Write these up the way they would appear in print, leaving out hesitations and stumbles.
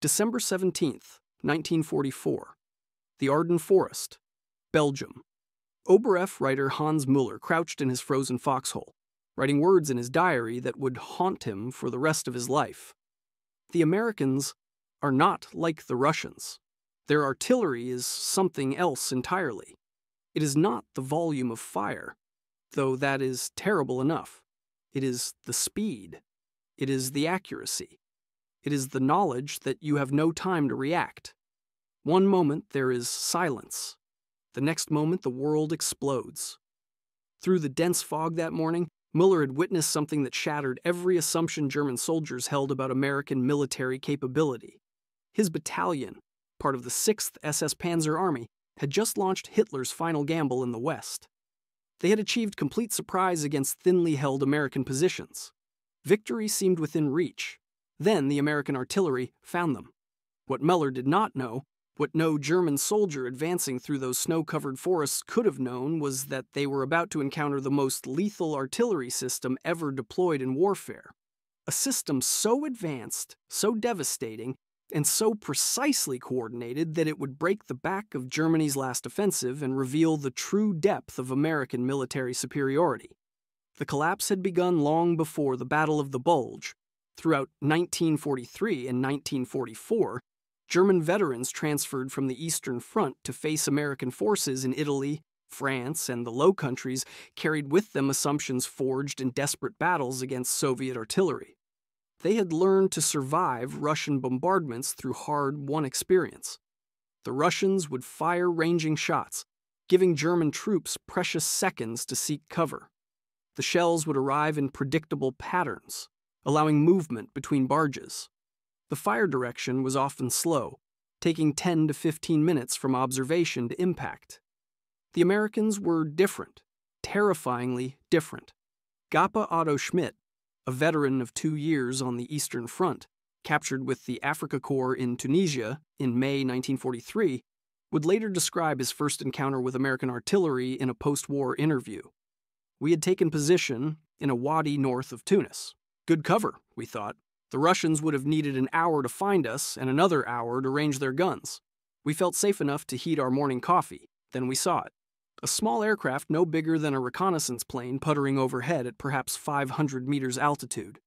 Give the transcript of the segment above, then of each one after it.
December 17th, 1944. The Ardennes Forest, Belgium. Obergefreiter Hans Müller crouched in his frozen foxhole, writing words in his diary that would haunt him for the rest of his life. The Americans are not like the Russians. Their artillery is something else entirely. It is not the volume of fire, though that is terrible enough. It is the speed. It is the accuracy. It is the knowledge that you have no time to react. One moment there is silence. The next moment the world explodes. Through the dense fog that morning, Müller had witnessed something that shattered every assumption German soldiers held about American military capability. His battalion, part of the 6th SS Panzer Army, had just launched Hitler's final gamble in the West. They had achieved complete surprise against thinly held American positions. Victory seemed within reach. Then the American artillery found them. What Müller did not know, what no German soldier advancing through those snow-covered forests could have known, was that they were about to encounter the most lethal artillery system ever deployed in warfare. A system so advanced, so devastating, and so precisely coordinated that it would break the back of Germany's last offensive and reveal the true depth of American military superiority. The collapse had begun long before the Battle of the Bulge. Throughout 1943 and 1944, German veterans transferred from the Eastern Front to face American forces in Italy, France, and the Low Countries carried with them assumptions forged in desperate battles against Soviet artillery. They had learned to survive Russian bombardments through hard-won experience. The Russians would fire ranging shots, giving German troops precious seconds to seek cover. The shells would arrive in predictable patterns, allowing movement between barges. The fire direction was often slow, taking 10 to 15 minutes from observation to impact. The Americans were different, terrifyingly different. Gapa Otto Schmidt, a veteran of 2 years on the Eastern Front, captured with the Afrika Korps in Tunisia in May 1943, would later describe his first encounter with American artillery in a post-war interview. We had taken position in a wadi north of Tunis. Good cover, we thought. The Russians would have needed an hour to find us and another hour to range their guns. We felt safe enough to heat our morning coffee. Then we saw it. A small aircraft no bigger than a reconnaissance plane puttering overhead at perhaps 500 meters altitude.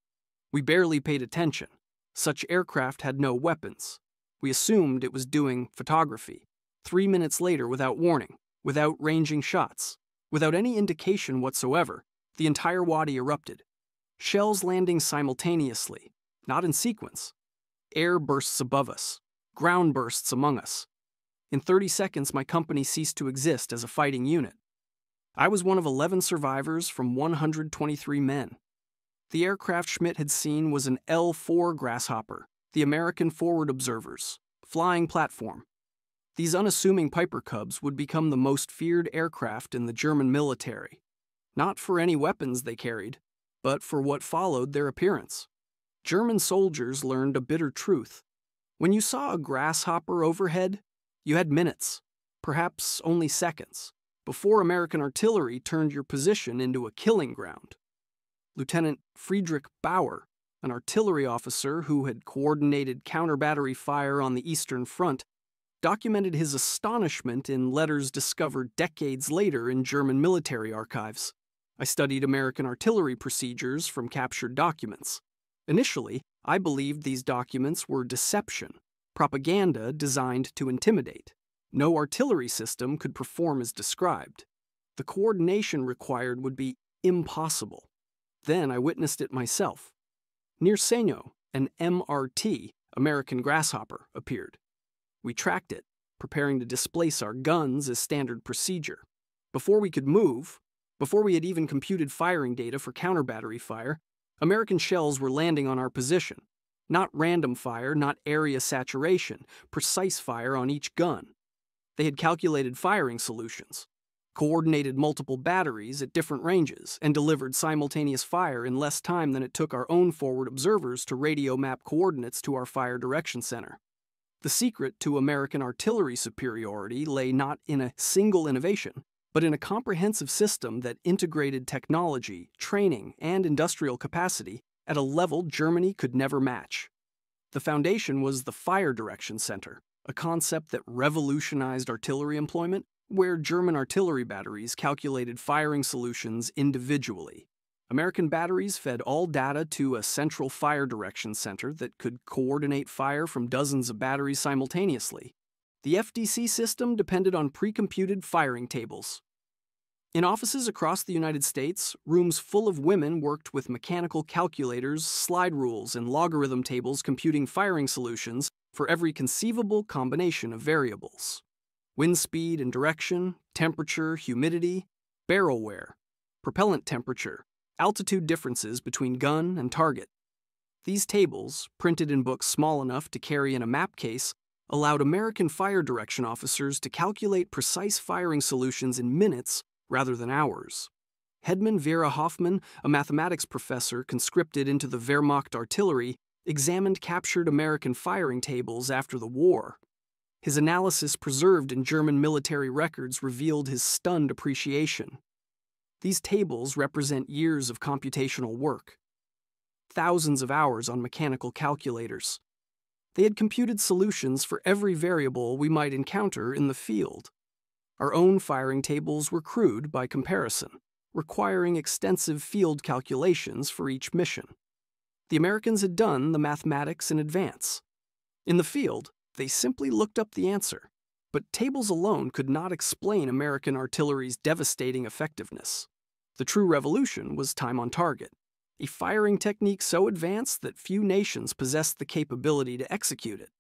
We barely paid attention. Such aircraft had no weapons. We assumed it was doing photography. 3 minutes later, without warning, without ranging shots, without any indication whatsoever, the entire wadi erupted. Shells landing simultaneously, not in sequence. Air bursts above us, ground bursts among us. In 30 seconds, my company ceased to exist as a fighting unit. I was one of 11 survivors from 123 men. The aircraft Schmidt had seen was an L-4 Grasshopper, the American Forward Observer's flying platform. These unassuming Piper Cubs would become the most feared aircraft in the German military, not for any weapons they carried, but for what followed their appearance. German soldiers learned a bitter truth. When you saw a grasshopper overhead, you had minutes, perhaps only seconds, before American artillery turned your position into a killing ground. Lieutenant Friedrich Bauer, an artillery officer who had coordinated counter-battery fire on the Eastern Front, documented his astonishment in letters discovered decades later in German military archives. I studied American artillery procedures from captured documents. Initially, I believed these documents were deception, propaganda designed to intimidate. No artillery system could perform as described. The coordination required would be impossible. Then I witnessed it myself. Near Senyo, an MRT, American Grasshopper, appeared. We tracked it, preparing to displace our guns as standard procedure. Before we could move, before we had even computed firing data for counter-battery fire, American shells were landing on our position. Not random fire, not area saturation, precise fire on each gun. They had calculated firing solutions, coordinated multiple batteries at different ranges, and delivered simultaneous fire in less time than it took our own forward observers to radio map coordinates to our fire direction center. The secret to American artillery superiority lay not in a single innovation, but in a comprehensive system that integrated technology, training, and industrial capacity at a level Germany could never match. The foundation was the Fire Direction Center, a concept that revolutionized artillery employment, where German artillery batteries calculated firing solutions individually. American batteries fed all data to a central fire direction center that could coordinate fire from dozens of batteries simultaneously. The FDC system depended on pre-computed firing tables. In offices across the United States, rooms full of women worked with mechanical calculators, slide rules, and logarithm tables computing firing solutions for every conceivable combination of variables. Wind speed and direction, temperature, humidity, barrel wear, propellant temperature, altitude differences between gun and target. These tables, printed in books small enough to carry in a map case, allowed American fire direction officers to calculate precise firing solutions in minutes rather than hours. Hedman Vera Hoffman, a mathematics professor conscripted into the Wehrmacht artillery, examined captured American firing tables after the war. His analysis preserved in German military records revealed his stunned appreciation. These tables represent years of computational work, thousands of hours on mechanical calculators. They had computed solutions for every variable we might encounter in the field. Our own firing tables were crude by comparison, requiring extensive field calculations for each mission. The Americans had done the mathematics in advance. In the field, they simply looked up the answer, but tables alone could not explain American artillery's devastating effectiveness. The true revolution was time on target, a firing technique so advanced that few nations possessed the capability to execute it.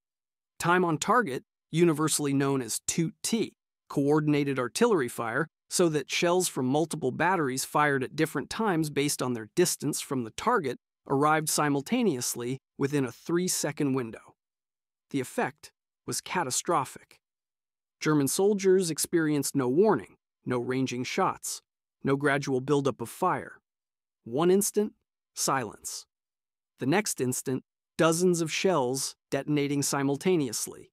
Time on target, universally known as TOT, coordinated artillery fire so that shells from multiple batteries fired at different times based on their distance from the target arrived simultaneously within a 3-second window. The effect was catastrophic. German soldiers experienced no warning, no ranging shots, no gradual buildup of fire. One instant, silence. The next instant, dozens of shells detonating simultaneously.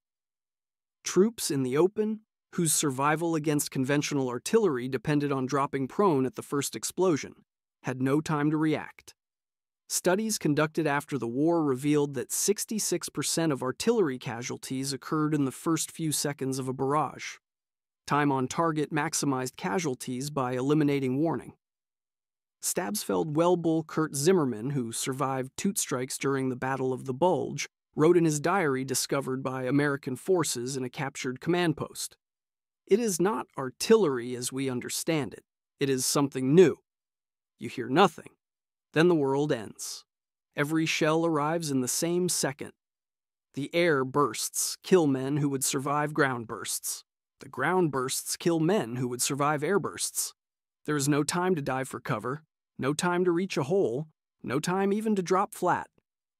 Troops in the open, whose survival against conventional artillery depended on dropping prone at the first explosion, had no time to react. Studies conducted after the war revealed that 66% of artillery casualties occurred in the first few seconds of a barrage. Time on target maximized casualties by eliminating warning. Stabsfeld-Welbull Kurt Zimmermann, who survived toot strikes during the Battle of the Bulge, wrote in his diary discovered by American forces in a captured command post. "It is not artillery as we understand it. It is something new. You hear nothing. Then the world ends. Every shell arrives in the same second. The air bursts kill men who would survive ground bursts. The ground bursts kill men who would survive air bursts. There is no time to dive for cover, no time to reach a hole, no time even to drop flat.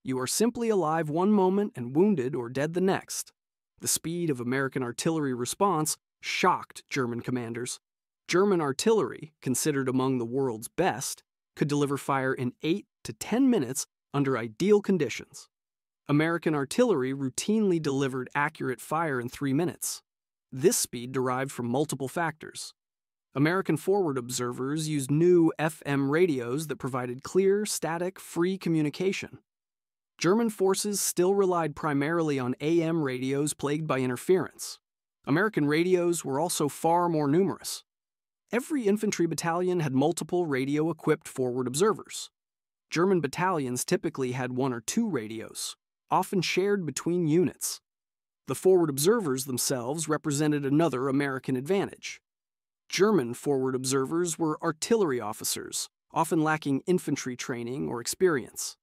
You are simply alive one moment and wounded or dead the next." The speed of American artillery response shocked German commanders. German artillery, considered among the world's best, could deliver fire in 8 to 10 minutes under ideal conditions. American artillery routinely delivered accurate fire in 3 minutes. This speed derived from multiple factors. American forward observers used new FM radios that provided clear, static, free communication. German forces still relied primarily on AM radios plagued by interference. American radios were also far more numerous. Every infantry battalion had multiple radio-equipped forward observers. German battalions typically had 1 or 2 radios, often shared between units. The forward observers themselves represented another American advantage. German forward observers were artillery officers, often lacking infantry training or experience.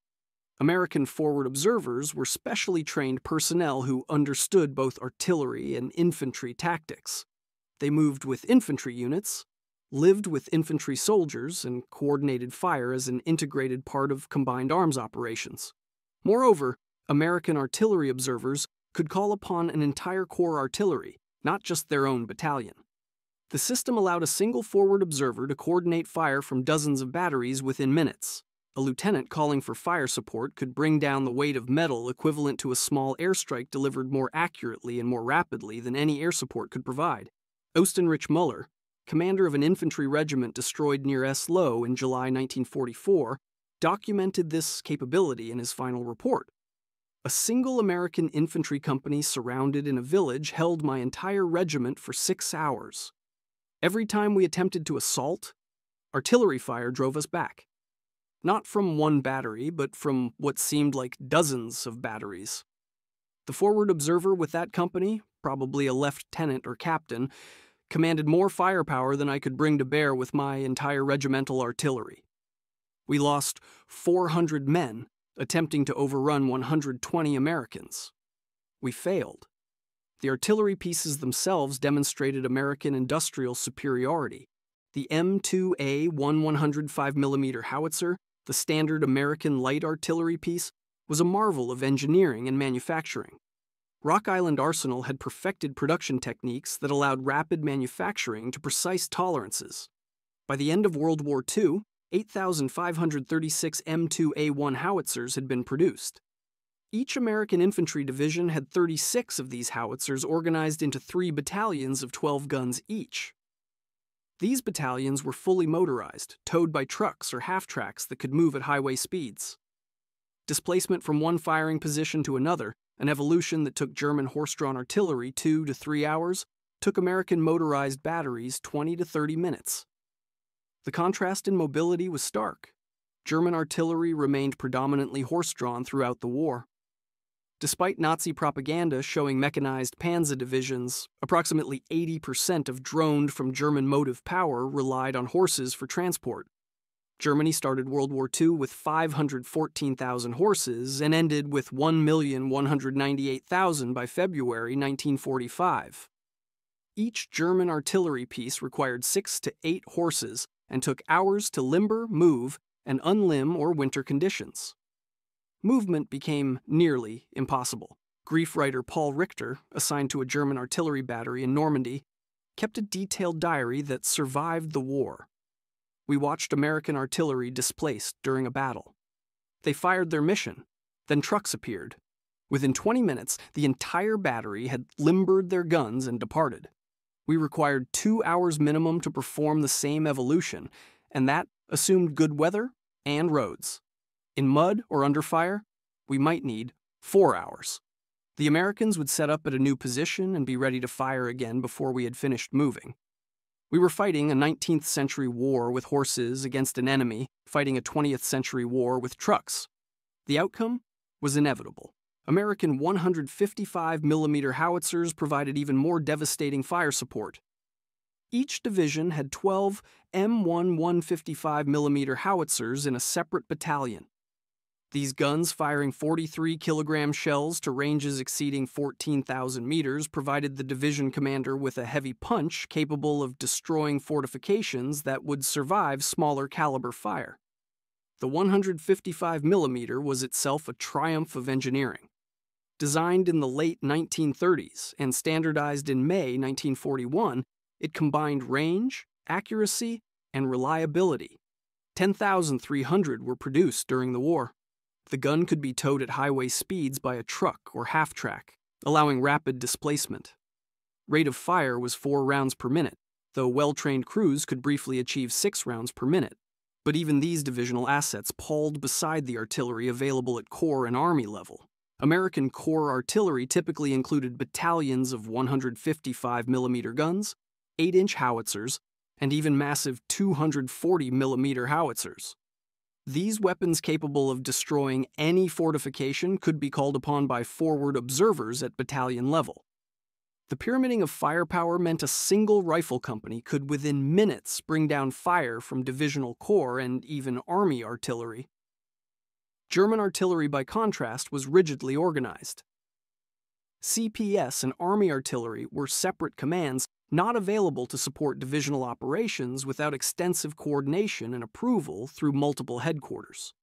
American forward observers were specially trained personnel who understood both artillery and infantry tactics. They moved with infantry units, lived with infantry soldiers, and coordinated fire as an integrated part of combined arms operations. Moreover, American artillery observers could call upon an entire corps artillery, not just their own battalion. The system allowed a single forward observer to coordinate fire from dozens of batteries within minutes. A lieutenant calling for fire support could bring down the weight of metal equivalent to a small airstrike delivered more accurately and more rapidly than any air support could provide. Ostenrich Müller, commander of an infantry regiment destroyed near Eslo in July 1944, documented this capability in his final report. A single American infantry company surrounded in a village held my entire regiment for 6 hours. Every time we attempted to assault, artillery fire drove us back. Not from one battery, but from what seemed like dozens of batteries. The forward observer with that company, probably a lieutenant or captain, commanded more firepower than I could bring to bear with my entire regimental artillery. We lost 400 men attempting to overrun 120 Americans. We failed. The artillery pieces themselves demonstrated American industrial superiority. The M2A 105mm howitzer, the standard American light artillery piece, was a marvel of engineering and manufacturing. Rock Island Arsenal had perfected production techniques that allowed rapid manufacturing to precise tolerances. By the end of World War II, 8,536 M2A1 howitzers had been produced. Each American infantry division had 36 of these howitzers organized into 3 battalions of 12 guns each. These battalions were fully motorized, towed by trucks or half-tracks that could move at highway speeds. Displacement from one firing position to another, an evolution that took German horse-drawn artillery 2 to 3 hours, took American motorized batteries 20 to 30 minutes. The contrast in mobility was stark. German artillery remained predominantly horse-drawn throughout the war. Despite Nazi propaganda showing mechanized panzer divisions, approximately 80% of droned from German motive power relied on horses for transport. Germany started World War II with 514,000 horses and ended with 1,198,000 by February 1945. Each German artillery piece required 6 to 8 horses and took hours to limber, move, and unlimb or winter conditions. Movement became nearly impossible. Grief writer Paul Richter, assigned to a German artillery battery in Normandy, kept a detailed diary that survived the war. We watched American artillery displaced during a battle. They fired their mission, then trucks appeared. Within 20 minutes, the entire battery had limbered their guns and departed. We required 2 hours minimum to perform the same evolution, and that assumed good weather and roads. In mud or under fire, we might need 4 hours. The Americans would set up at a new position and be ready to fire again before we had finished moving. We were fighting a 19th century war with horses against an enemy fighting a 20th century war with trucks. The outcome was inevitable. American 155mm howitzers provided even more devastating fire support. Each division had 12 M1 155mm howitzers in a separate battalion. These guns, firing 43-kilogram shells to ranges exceeding 14,000 meters, provided the division commander with a heavy punch capable of destroying fortifications that would survive smaller caliber fire. The 155mm was itself a triumph of engineering. Designed in the late 1930s and standardized in May 1941, it combined range, accuracy, and reliability. 10,300 were produced during the war. The gun could be towed at highway speeds by a truck or half-track, allowing rapid displacement. Rate of fire was 4 rounds per minute, though well-trained crews could briefly achieve 6 rounds per minute. But even these divisional assets palled beside the artillery available at corps and army level. American corps artillery typically included battalions of 155mm guns, 8-inch howitzers, and even massive 240mm howitzers. These weapons capable of destroying any fortification could be called upon by forward observers at battalion level. The pyramiding of firepower meant a single rifle company could within minutes bring down fire from divisional corps and even army artillery. German artillery, by contrast, was rigidly organized. CPS and army artillery were separate commands not available to support divisional operations without extensive coordination and approval through multiple headquarters.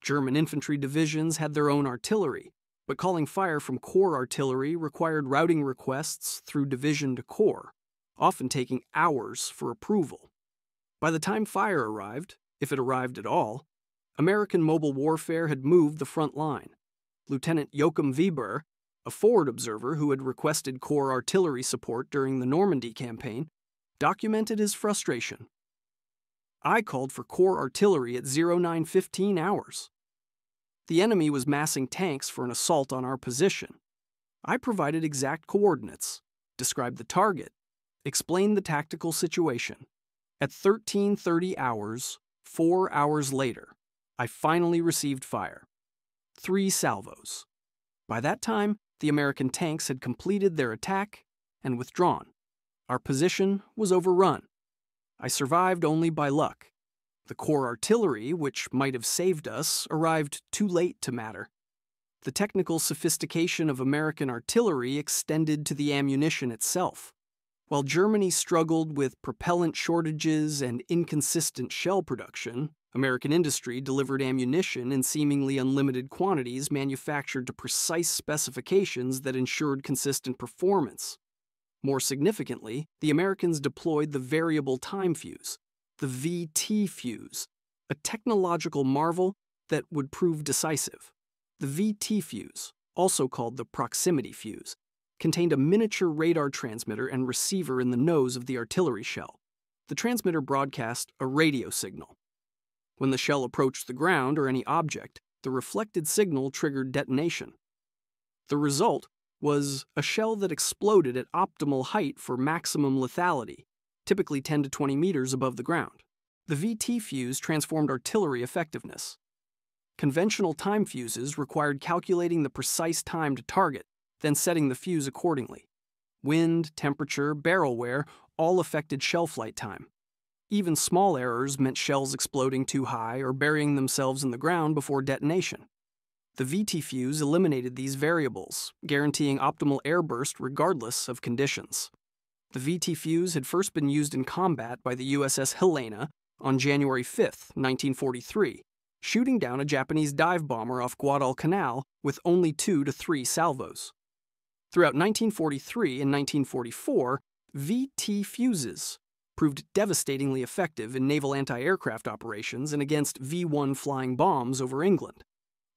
German infantry divisions had their own artillery, but calling fire from corps artillery required routing requests through division to corps, often taking hours for approval. By the time fire arrived, if it arrived at all, American mobile warfare had moved the front line. Lieutenant Joachim Weber, a forward observer who had requested corps artillery support during the Normandy campaign, documented his frustration. "I called for corps artillery at 0915 hours. The enemy was massing tanks for an assault on our position. I provided exact coordinates, described the target, explained the tactical situation. At 13:30 hours, 4 hours later, I finally received fire. 3 salvos. By that time, the American tanks had completed their attack and withdrawn. Our position was overrun. I survived only by luck. The Corps artillery, which might have saved us, arrived too late to matter. The technical sophistication of American artillery extended to the ammunition itself. While Germany struggled with propellant shortages and inconsistent shell production, American industry delivered ammunition in seemingly unlimited quantities manufactured to precise specifications that ensured consistent performance. More significantly, the Americans deployed the variable time fuse, the VT fuse, a technological marvel that would prove decisive. The VT fuse, also called the proximity fuse, contained a miniature radar transmitter and receiver in the nose of the artillery shell. The transmitter broadcast a radio signal. When the shell approached the ground or any object, the reflected signal triggered detonation. The result was a shell that exploded at optimal height for maximum lethality, typically 10 to 20 meters above the ground. The VT fuse transformed artillery effectiveness. Conventional time fuses required calculating the precise time to target, then setting the fuse accordingly. Wind, temperature, barrel wear all affected shell flight time. Even small errors meant shells exploding too high or burying themselves in the ground before detonation. The VT fuse eliminated these variables, guaranteeing optimal airburst regardless of conditions. The VT fuse had first been used in combat by the USS Helena on January 5, 1943, shooting down a Japanese dive bomber off Guadalcanal with only 2 to 3 salvos. Throughout 1943 and 1944, VT fuses proved devastatingly effective in naval anti-aircraft operations and against V-1 flying bombs over England.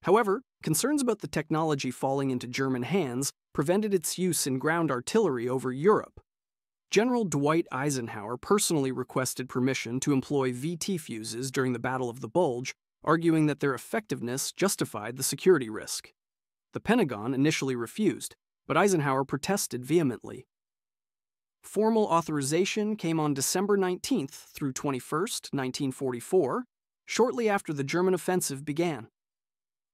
However, concerns about the technology falling into German hands prevented its use in ground artillery over Europe. General Dwight Eisenhower personally requested permission to employ VT fuses during the Battle of the Bulge, arguing that their effectiveness justified the security risk. The Pentagon initially refused, but Eisenhower protested vehemently. Formal authorization came on December 19th through 21st, 1944, shortly after the German offensive began.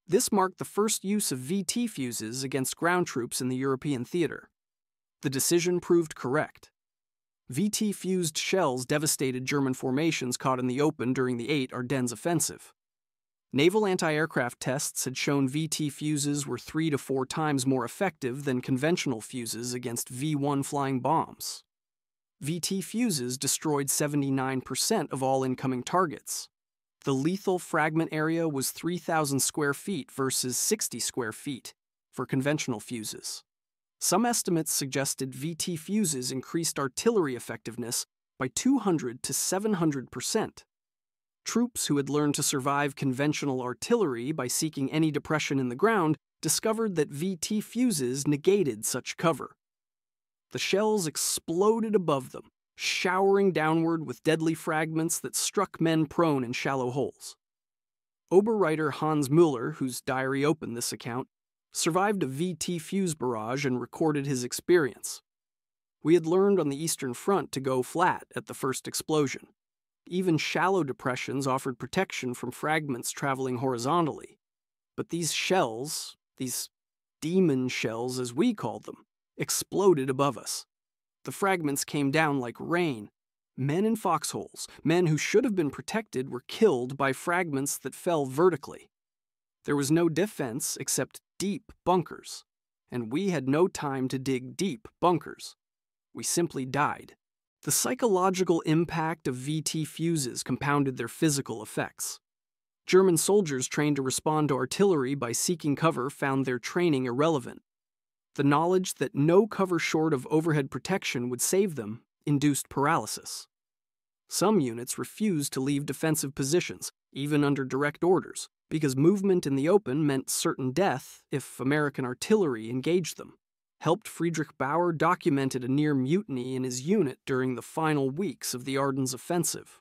This marked the first use of VT fuses against ground troops in the European theater. The decision proved correct. VT-fused shells devastated German formations caught in the open during the 8 Ardennes offensive. Naval anti-aircraft tests had shown VT fuses were 3 to 4 times more effective than conventional fuses against V-1 flying bombs. VT fuses destroyed 79% of all incoming targets. The lethal fragment area was 3,000 square feet versus 60 square feet for conventional fuses. Some estimates suggested VT fuses increased artillery effectiveness by 200 to 700%. Troops who had learned to survive conventional artillery by seeking any depression in the ground discovered that VT fuses negated such cover. The shells exploded above them, showering downward with deadly fragments that struck men prone in shallow holes. Obergefreiter Hans Müller, whose diary opened this account, survived a VT fuse barrage and recorded his experience. We had learned on the Eastern Front to go flat at the first explosion. Even shallow depressions offered protection from fragments traveling horizontally. But these shells, these demon shells as we called them, exploded above us. The fragments came down like rain. Men in foxholes, men who should have been protected, were killed by fragments that fell vertically. There was no defense except deep bunkers, and we had no time to dig deep bunkers. We simply died. The psychological impact of VT fuses compounded their physical effects. German soldiers trained to respond to artillery by seeking cover found their training irrelevant. The knowledge that no cover short of overhead protection would save them induced paralysis. Some units refused to leave defensive positions, even under direct orders, because movement in the open meant certain death if American artillery engaged them. Helped Friedrich Bauer documented a near mutiny in his unit during the final weeks of the Ardennes offensive.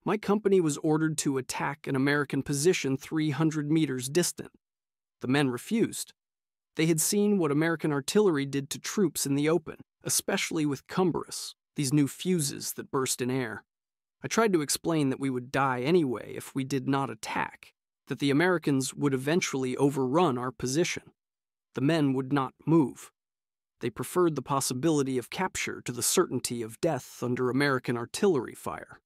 My company was ordered to attack an American position 300 meters distant. The men refused. They had seen what American artillery did to troops in the open, especially with Cumberus, these new fuses that burst in air. I tried to explain that we would die anyway if we did not attack, that the Americans would eventually overrun our position. The men would not move. They preferred the possibility of capture to the certainty of death under American artillery fire.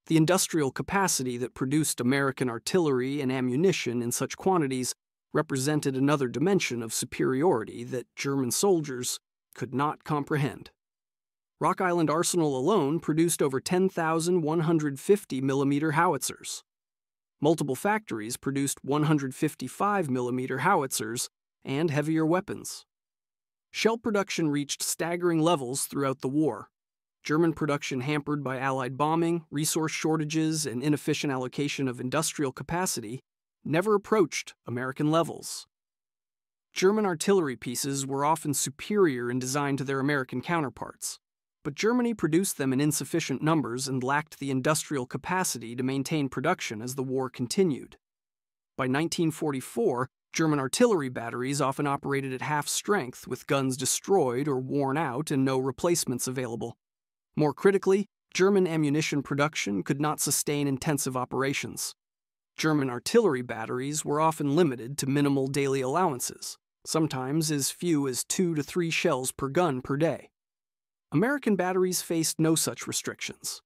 The industrial capacity that produced American artillery and ammunition in such quantities represented another dimension of superiority that German soldiers could not comprehend. Rock Island Arsenal alone produced over 10,150 mm howitzers. Multiple factories produced 155 mm howitzers and heavier weapons. Shell production reached staggering levels throughout the war. German production hampered by Allied bombing, resource shortages, and inefficient allocation of industrial capacity never approached American levels. German artillery pieces were often superior in design to their American counterparts, but Germany produced them in insufficient numbers and lacked the industrial capacity to maintain production as the war continued. By 1944, German artillery batteries often operated at half strength with guns destroyed or worn out and no replacements available. More critically, German ammunition production could not sustain intensive operations. German artillery batteries were often limited to minimal daily allowances, sometimes as few as 2 to 3 shells per gun per day. American batteries faced no such restrictions.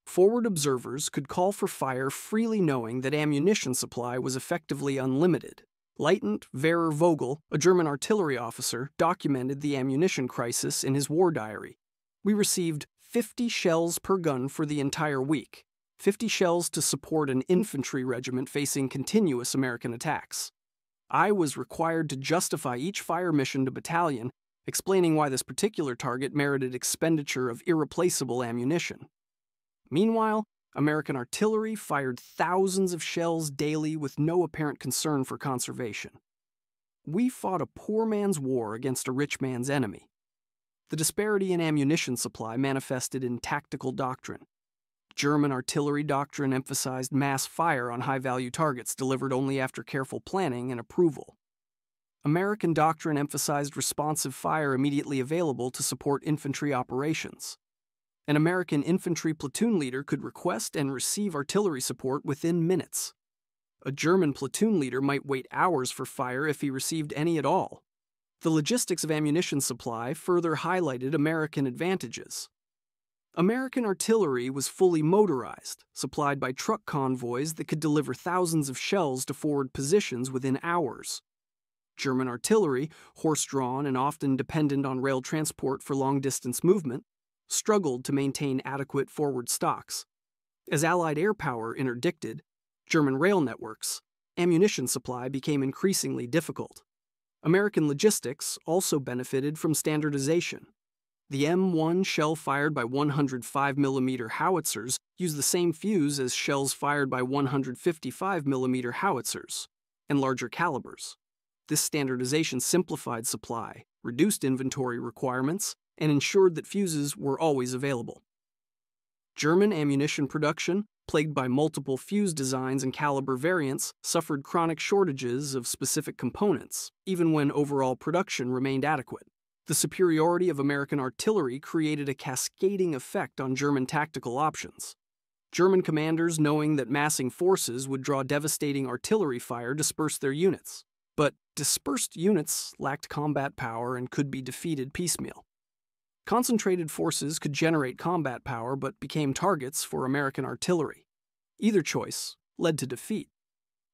Forward observers could call for fire freely knowing that ammunition supply was effectively unlimited. Leutnant Werner Vogel, a German artillery officer, documented the ammunition crisis in his war diary. We received 50 shells per gun for the entire week, 50 shells to support an infantry regiment facing continuous American attacks. I was required to justify each fire mission to battalion, explaining why this particular target merited expenditure of irreplaceable ammunition. Meanwhile, American artillery fired thousands of shells daily with no apparent concern for conservation. We fought a poor man's war against a rich man's enemy. The disparity in ammunition supply manifested in tactical doctrine. German artillery doctrine emphasized mass fire on high-value targets delivered only after careful planning and approval. American doctrine emphasized responsive fire immediately available to support infantry operations. An American infantry platoon leader could request and receive artillery support within minutes. A German platoon leader might wait hours for fire if he received any at all. The logistics of ammunition supply further highlighted American advantages. American artillery was fully motorized, supplied by truck convoys that could deliver thousands of shells to forward positions within hours. German artillery, horse-drawn and often dependent on rail transport for long-distance movement, struggled to maintain adequate forward stocks. As Allied air power interdicted German rail networks, ammunition supply became increasingly difficult. American logistics also benefited from standardization. The M1 shell fired by 105 mm howitzers used the same fuse as shells fired by 155 mm howitzers, and larger calibers. This standardization simplified supply, reduced inventory requirements, and ensured that fuses were always available. German ammunition production, plagued by multiple fuse designs and caliber variants, suffered chronic shortages of specific components, even when overall production remained adequate. The superiority of American artillery created a cascading effect on German tactical options. German commanders, knowing that massing forces would draw devastating artillery fire, dispersed their units. But dispersed units lacked combat power and could be defeated piecemeal. Concentrated forces could generate combat power but became targets for American artillery. Either choice led to defeat.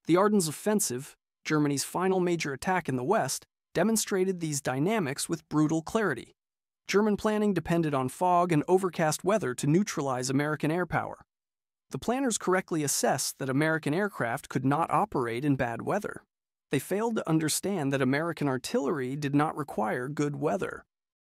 The Ardennes Offensive, Germany's final major attack in the West, demonstrated these dynamics with brutal clarity. German planning depended on fog and overcast weather to neutralize American air power. The planners correctly assessed that American aircraft could not operate in bad weather. They failed to understand that American artillery did not require good weather.